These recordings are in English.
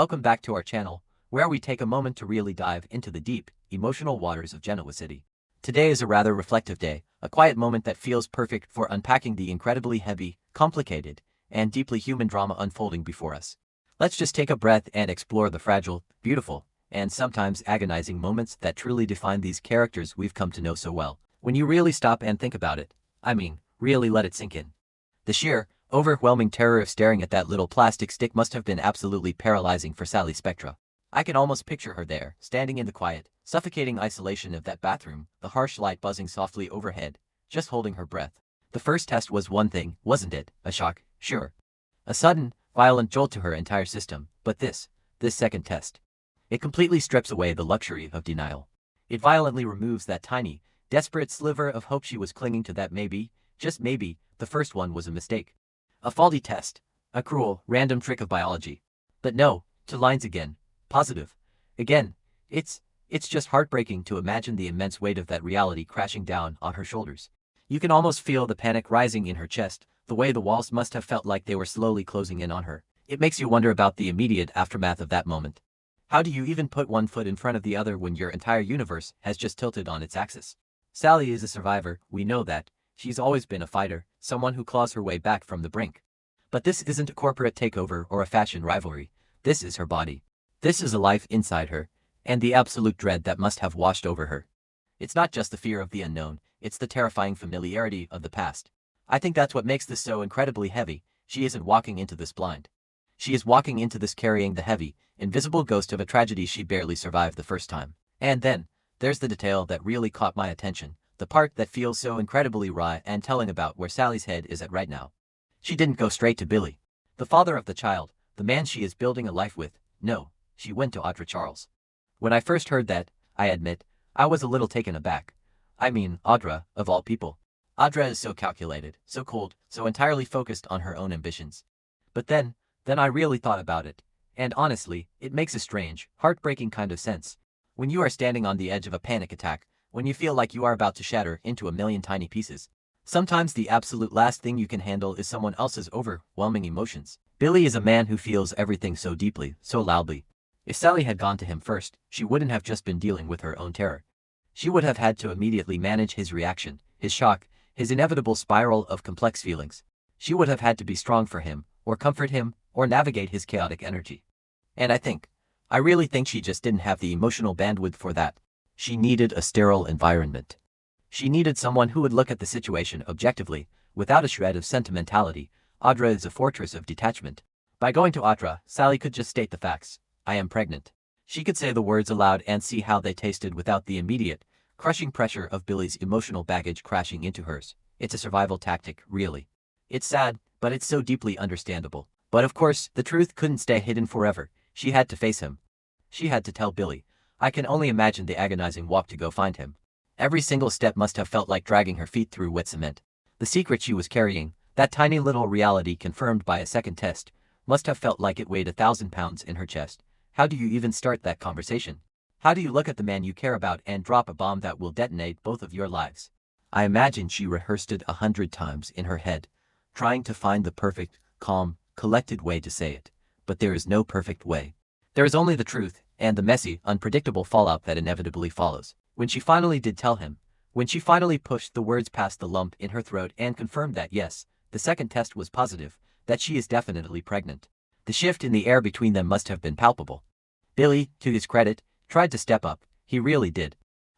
Welcome back to our channel, where we take a moment to really dive into the deep, emotional waters of Genoa City. Today is a rather reflective day, a quiet moment that feels perfect for unpacking the incredibly heavy, complicated, and deeply human drama unfolding before us. Let's just take a breath and explore the fragile, beautiful, and sometimes agonizing moments that truly define these characters we've come to know so well. When you really stop and think about it, really let it sink in. The sheer, overwhelming terror of staring at that little plastic stick must have been absolutely paralyzing for Sally Spectra. I can almost picture her there, standing in the quiet, suffocating isolation of that bathroom, the harsh light buzzing softly overhead, just holding her breath. The first test was one thing, wasn't it? A shock, sure. A sudden, violent jolt to her entire system, but this second test. It completely strips away the luxury of denial. It violently removes that tiny, desperate sliver of hope she was clinging to that maybe, just maybe, the first one was a mistake. A faulty test. A cruel, random trick of biology. But no, 2 lines again. Positive. Again. It's just heartbreaking to imagine the immense weight of that reality crashing down on her shoulders. You can almost feel the panic rising in her chest, the way the walls must have felt like they were slowly closing in on her. It makes you wonder about the immediate aftermath of that moment. How do you even put one foot in front of the other when your entire universe has just tilted on its axis? Sally is a survivor, we know that. She's always been a fighter, someone who claws her way back from the brink. But this isn't a corporate takeover or a fashion rivalry. This is her body. This is a life inside her, and the absolute dread that must have washed over her. It's not just the fear of the unknown, it's the terrifying familiarity of the past. I think that's what makes this so incredibly heavy. She isn't walking into this blind. She is walking into this carrying the heavy, invisible ghost of a tragedy she barely survived the first time. And then, there's the detail that really caught my attention. The part that feels so incredibly raw and telling about where Sally's head is at right now. She didn't go straight to Billy, the father of the child, the man she is building a life with. No, she went to Audra Charles. When I first heard that, I admit, I was a little taken aback. Audra, of all people. Audra is so calculated, so cold, so entirely focused on her own ambitions. But then I really thought about it, and honestly, it makes a strange, heartbreaking kind of sense. When you are standing on the edge of a panic attack, when you feel like you are about to shatter into a million tiny pieces, sometimes the absolute last thing you can handle is someone else's overwhelming emotions. Billy is a man who feels everything so deeply, so loudly. If Sally had gone to him first, she wouldn't have just been dealing with her own terror. She would have had to immediately manage his reaction, his shock, his inevitable spiral of complex feelings. She would have had to be strong for him, or comfort him, or navigate his chaotic energy. And I really think she just didn't have the emotional bandwidth for that. She needed a sterile environment. She needed someone who would look at the situation objectively, without a shred of sentimentality. Audra is a fortress of detachment. By going to Audra, Sally could just state the facts. I am pregnant. She could say the words aloud and see how they tasted without the immediate, crushing pressure of Billy's emotional baggage crashing into hers. It's a survival tactic, really. It's sad, but it's so deeply understandable. But of course, the truth couldn't stay hidden forever. She had to face him. She had to tell Billy. I can only imagine the agonizing walk to go find him. Every single step must have felt like dragging her feet through wet cement. The secret she was carrying, that tiny little reality confirmed by a second test, must have felt like it weighed 1,000 pounds in her chest. How do you even start that conversation? How do you look at the man you care about and drop a bomb that will detonate both of your lives? I imagine she rehearsed it 100 times in her head, trying to find the perfect, calm, collected way to say it. But there is no perfect way. There is only the truth, and the messy, unpredictable fallout that inevitably follows. When she finally did tell him, when she finally pushed the words past the lump in her throat and confirmed that yes, the second test was positive, that she is definitely pregnant, the shift in the air between them must have been palpable. Billy, to his credit, tried to step up. He really did.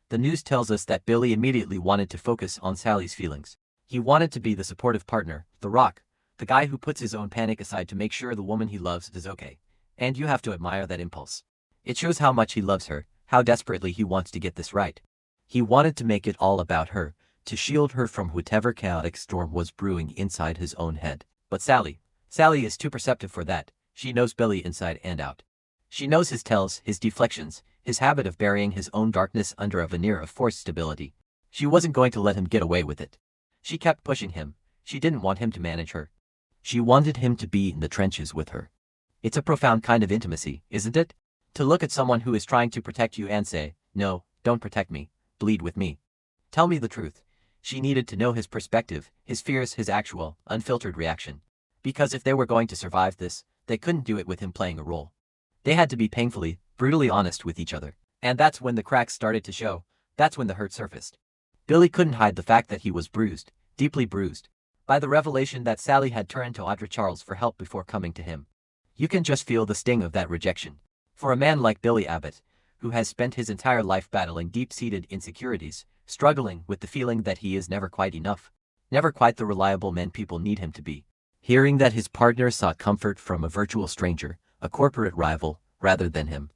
The news tells us that Billy immediately wanted to focus on Sally's feelings. He wanted to be the supportive partner, the rock, the guy who puts his own panic aside to make sure the woman he loves is okay. And you have to admire that impulse. It shows how much he loves her, how desperately he wants to get this right. He wanted to make it all about her, to shield her from whatever chaotic storm was brewing inside his own head. But Sally is too perceptive for that. She knows Billy inside and out. She knows his tells, his deflections, his habit of burying his own darkness under a veneer of forced stability. She wasn't going to let him get away with it. She kept pushing him. She didn't want him to manage her. She wanted him to be in the trenches with her. It's a profound kind of intimacy, isn't it? To look at someone who is trying to protect you and say, no, don't protect me, bleed with me. Tell me the truth. She needed to know his perspective, his fears, his actual, unfiltered reaction. Because if they were going to survive this, they couldn't do it with him playing a role. They had to be painfully, brutally honest with each other. And that's when the cracks started to show. That's when the hurt surfaced. Billy couldn't hide the fact that he was bruised, deeply bruised, by the revelation that Sally had turned to Audra Charles for help before coming to him. You can just feel the sting of that rejection. For a man like Billy Abbott, who has spent his entire life battling deep-seated insecurities, struggling with the feeling that he is never quite enough, never quite the reliable man people need him to be. Hearing that his partner sought comfort from a virtual stranger, a corporate rival, rather than him.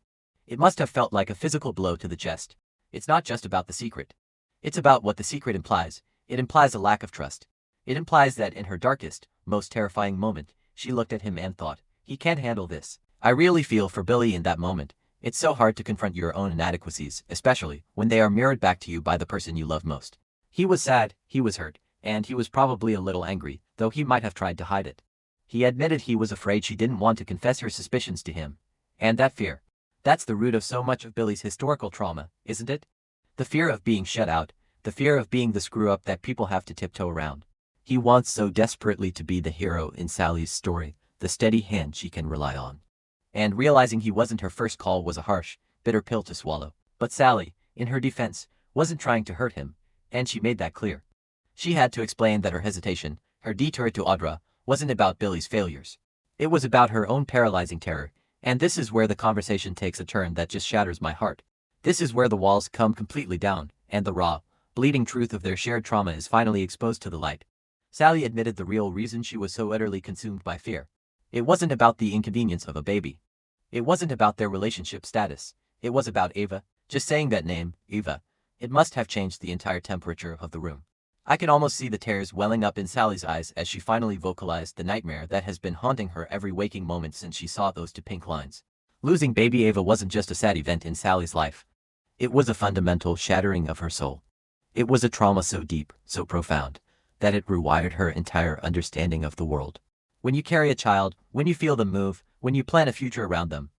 It must have felt like a physical blow to the chest. It's not just about the secret. It's about what the secret implies. It implies a lack of trust. It implies that in her darkest, most terrifying moment, she looked at him and thought, he can't handle this. I really feel for Billy in that moment. It's so hard to confront your own inadequacies, especially when they are mirrored back to you by the person you love most. He was sad, he was hurt, and he was probably a little angry, though he might have tried to hide it. He admitted he was afraid she didn't want to confess her suspicions to him. And that fear. That's the root of so much of Billy's historical trauma, isn't it? The fear of being shut out, the fear of being the screw-up that people have to tiptoe around. He wants so desperately to be the hero in Sally's story, the steady hand she can rely on. And realizing he wasn't her first call was a harsh, bitter pill to swallow. But Sally, in her defense, wasn't trying to hurt him, and she made that clear. She had to explain that her hesitation, her detour to Audra, wasn't about Billy's failures. It was about her own paralyzing terror, and this is where the conversation takes a turn that just shatters my heart. This is where the walls come completely down, and the raw, bleeding truth of their shared trauma is finally exposed to the light. Sally admitted the real reason she was so utterly consumed by fear. It wasn't about the inconvenience of a baby. It wasn't about their relationship status. It was about Ava. Just saying that name, Eva, it must have changed the entire temperature of the room. I can almost see the tears welling up in Sally's eyes as she finally vocalized the nightmare that has been haunting her every waking moment since she saw those two pink lines. Losing baby Ava wasn't just a sad event in Sally's life. It was a fundamental shattering of her soul. It was a trauma so deep, so profound, that it rewired her entire understanding of the world. When you carry a child, when you feel them move, when you plan a future around them,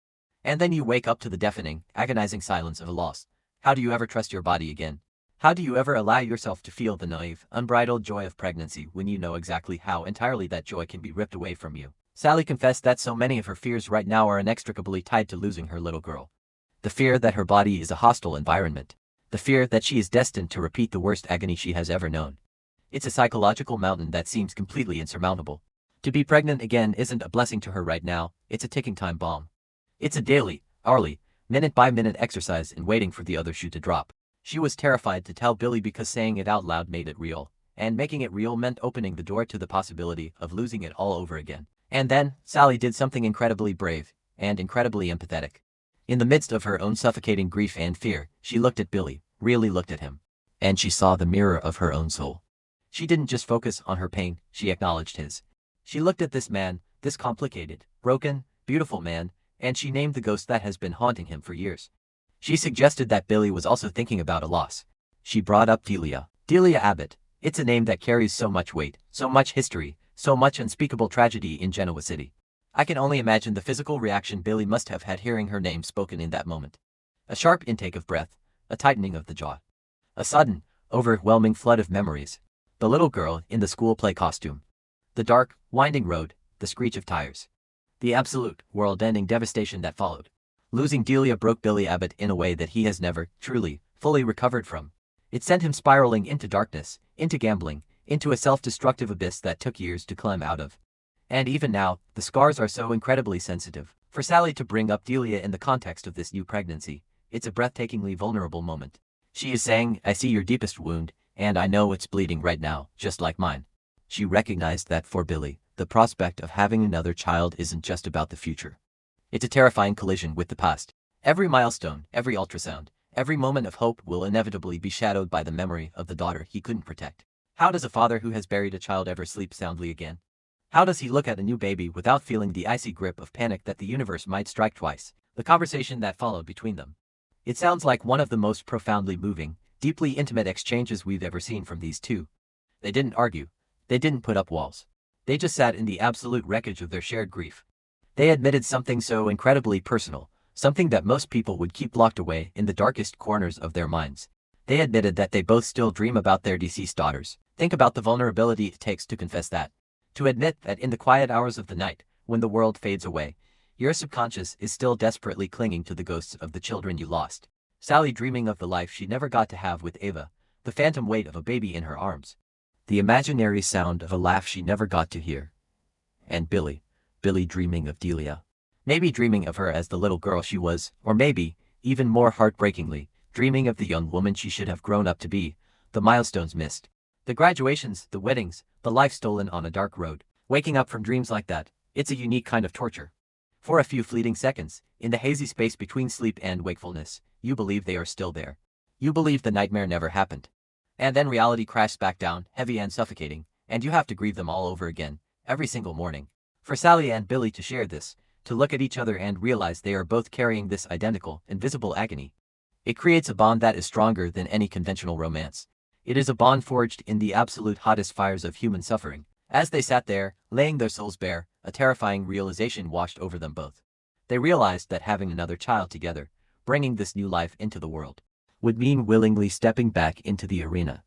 and then you wake up to the deafening, agonizing silence of a loss, how do you ever trust your body again? How do you ever allow yourself to feel the naive, unbridled joy of pregnancy when you know exactly how entirely that joy can be ripped away from you? Sally confessed that so many of her fears right now are inextricably tied to losing her little girl. The fear that her body is a hostile environment. The fear that she is destined to repeat the worst agony she has ever known. It's a psychological mountain that seems completely insurmountable. To be pregnant again isn't a blessing to her right now, it's a ticking time bomb. It's a daily, hourly, minute-by-minute exercise in waiting for the other shoe to drop. She was terrified to tell Billy because saying it out loud made it real, and making it real meant opening the door to the possibility of losing it all over again. And then, Sally did something incredibly brave, and incredibly empathetic. In the midst of her own suffocating grief and fear, she looked at Billy, really looked at him. And she saw the mirror of her own soul. She didn't just focus on her pain, she acknowledged his. She looked at this man, this complicated, broken, beautiful man, and she named the ghost that has been haunting him for years. She suggested that Billy was also thinking about a loss. She brought up Delia. Delia Abbott. It's a name that carries so much weight, so much history, so much unspeakable tragedy in Genoa City. I can only imagine the physical reaction Billy must have had hearing her name spoken in that moment. A sharp intake of breath, a tightening of the jaw. A sudden, overwhelming flood of memories. The little girl in the school play costume. The dark, winding road, the screech of tires. The absolute, world-ending devastation that followed. Losing Delia broke Billy Abbott in a way that he has never, truly, fully recovered from. It sent him spiraling into darkness, into gambling, into a self-destructive abyss that took years to climb out of. And even now, the scars are so incredibly sensitive. For Sally to bring up Delia in the context of this new pregnancy, it's a breathtakingly vulnerable moment. She is saying, I see your deepest wound, and I know it's bleeding right now, just like mine. She recognized that for Billy, the prospect of having another child isn't just about the future. It's a terrifying collision with the past. Every milestone, every ultrasound, every moment of hope will inevitably be shadowed by the memory of the daughter he couldn't protect. How does a father who has buried a child ever sleep soundly again? How does he look at a new baby without feeling the icy grip of panic that the universe might strike twice? The conversation that followed between them. It sounds like one of the most profoundly moving, deeply intimate exchanges we've ever seen from these two. They didn't argue. They didn't put up walls. They just sat in the absolute wreckage of their shared grief. They admitted something so incredibly personal, something that most people would keep locked away in the darkest corners of their minds. They admitted that they both still dream about their deceased daughters. Think about the vulnerability it takes to confess that. To admit that in the quiet hours of the night, when the world fades away, Your subconscious is still desperately clinging to the ghosts of the children you lost. Sally dreaming of the life she never got to have with Ava, the phantom weight of a baby in her arms, the imaginary sound of a laugh she never got to hear. And Billy dreaming of Delia. Maybe dreaming of her as the little girl she was, or maybe, even more heartbreakingly, dreaming of the young woman she should have grown up to be, the milestones missed. The graduations, the weddings, the life stolen on a dark road. Waking up from dreams like that, it's a unique kind of torture. For a few fleeting seconds, in the hazy space between sleep and wakefulness, you believe they are still there. You believe the nightmare never happened. And then reality crashes back down, heavy and suffocating, and you have to grieve them all over again, every single morning. For Sally and Billy to share this, to look at each other and realize they are both carrying this identical, invisible agony. It creates a bond that is stronger than any conventional romance. It is a bond forged in the absolute hottest fires of human suffering. As they sat there, laying their souls bare, a terrifying realization washed over them both. They realized that having another child together, bringing this new life into the world, would mean willingly stepping back into the arena.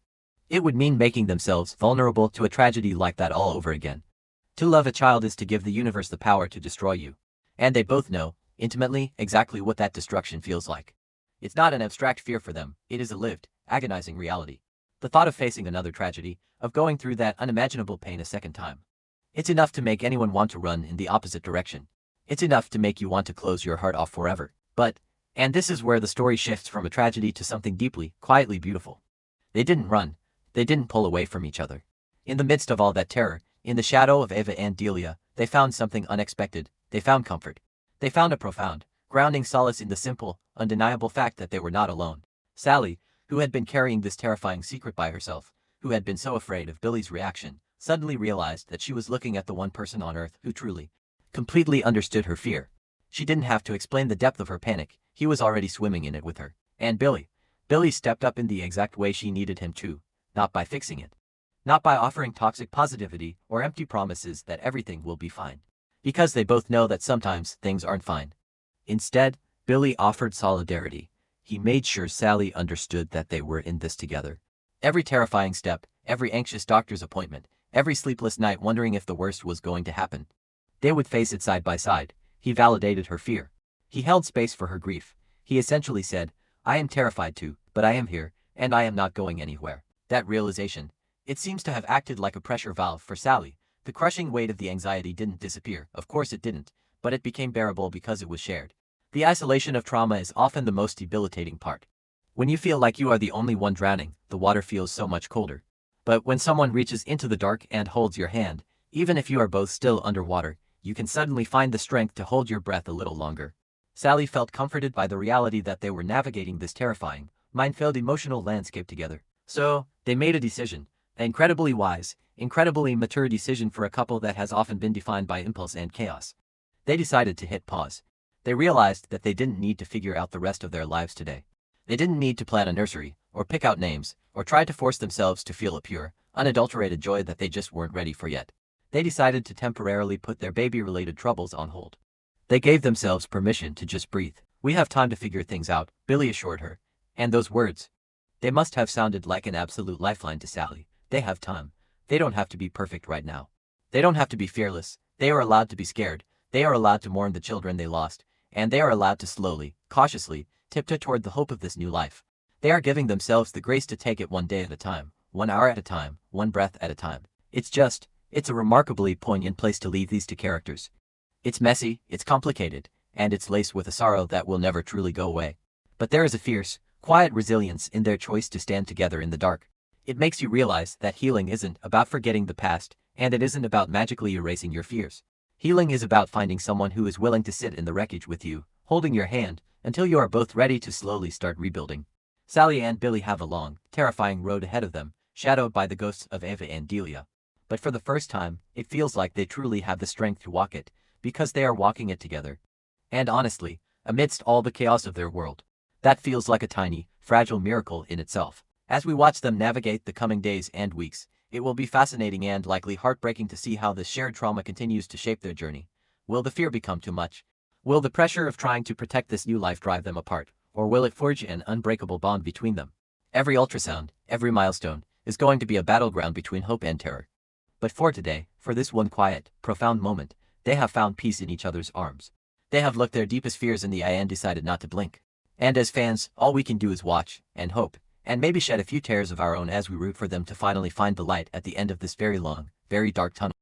It would mean making themselves vulnerable to a tragedy like that all over again. To love a child is to give the universe the power to destroy you. And they both know, intimately, exactly what that destruction feels like. It's not an abstract fear for them, it is a lived, agonizing reality. The thought of facing another tragedy, of going through that unimaginable pain a second time. It's enough to make anyone want to run in the opposite direction. It's enough to make you want to close your heart off forever. But, and this is where the story shifts from a tragedy to something deeply, quietly beautiful. They didn't run. They didn't pull away from each other. In the midst of all that terror, in the shadow of Ava and Delia, they found something unexpected. They found comfort. They found a profound, grounding solace in the simple, undeniable fact that they were not alone. Sally, who had been carrying this terrifying secret by herself, who had been so afraid of Billy's reaction, suddenly realized that she was looking at the one person on earth who truly, completely understood her fear. She didn't have to explain the depth of her panic, he was already swimming in it with her. And Billy stepped up in the exact way she needed him to, not by fixing it. Not by offering toxic positivity or empty promises that everything will be fine. Because they both know that sometimes things aren't fine. Instead, Billy offered solidarity. He made sure Sally understood that they were in this together. Every terrifying step, every anxious doctor's appointment, every sleepless night wondering if the worst was going to happen. They would face it side by side. He validated her fear. He held space for her grief. He essentially said, I am terrified too, but I am here, and I am not going anywhere. That realization, it seems to have acted like a pressure valve for Sally. The crushing weight of the anxiety didn't disappear, of course it didn't, but it became bearable because it was shared. The isolation of trauma is often the most debilitating part. When you feel like you are the only one drowning, the water feels so much colder. But when someone reaches into the dark and holds your hand, even if you are both still underwater, you can suddenly find the strength to hold your breath a little longer. Sally felt comforted by the reality that they were navigating this terrifying, minefield emotional landscape together. So, they made a decision, an incredibly wise, incredibly mature decision for a couple that has often been defined by impulse and chaos. They decided to hit pause. They realized that they didn't need to figure out the rest of their lives today. They didn't need to plan a nursery, or pick out names, or try to force themselves to feel a pure, unadulterated joy that they just weren't ready for yet. They decided to temporarily put their baby-related troubles on hold. They gave themselves permission to just breathe. We have time to figure things out, Billy assured her. And those words, they must have sounded like an absolute lifeline to Sally. They have time. They don't have to be perfect right now. They don't have to be fearless. They are allowed to be scared. They are allowed to mourn the children they lost. And they are allowed to slowly, cautiously, tiptoe toward the hope of this new life. They are giving themselves the grace to take it one day at a time, 1 hour at a time, one breath at a time. It's a remarkably poignant place to leave these two characters. It's messy, it's complicated, and it's laced with a sorrow that will never truly go away. But there is a fierce, quiet resilience in their choice to stand together in the dark. It makes you realize that healing isn't about forgetting the past, and it isn't about magically erasing your fears. Healing is about finding someone who is willing to sit in the wreckage with you, holding your hand, until you are both ready to slowly start rebuilding. Sally and Billy have a long, terrifying road ahead of them, shadowed by the ghosts of Ava and Delia. But for the first time, it feels like they truly have the strength to walk it, because they are walking it together. And honestly, amidst all the chaos of their world, that feels like a tiny, fragile miracle in itself. As we watch them navigate the coming days and weeks, it will be fascinating and likely heartbreaking to see how this shared trauma continues to shape their journey. Will the fear become too much? Will the pressure of trying to protect this new life drive them apart, or will it forge an unbreakable bond between them? Every ultrasound, every milestone, is going to be a battleground between hope and terror. But for today, for this one quiet, profound moment, they have found peace in each other's arms. They have looked their deepest fears in the eye and decided not to blink. And as fans, all we can do is watch, and hope, and maybe shed a few tears of our own as we root for them to finally find the light at the end of this very long, very dark tunnel.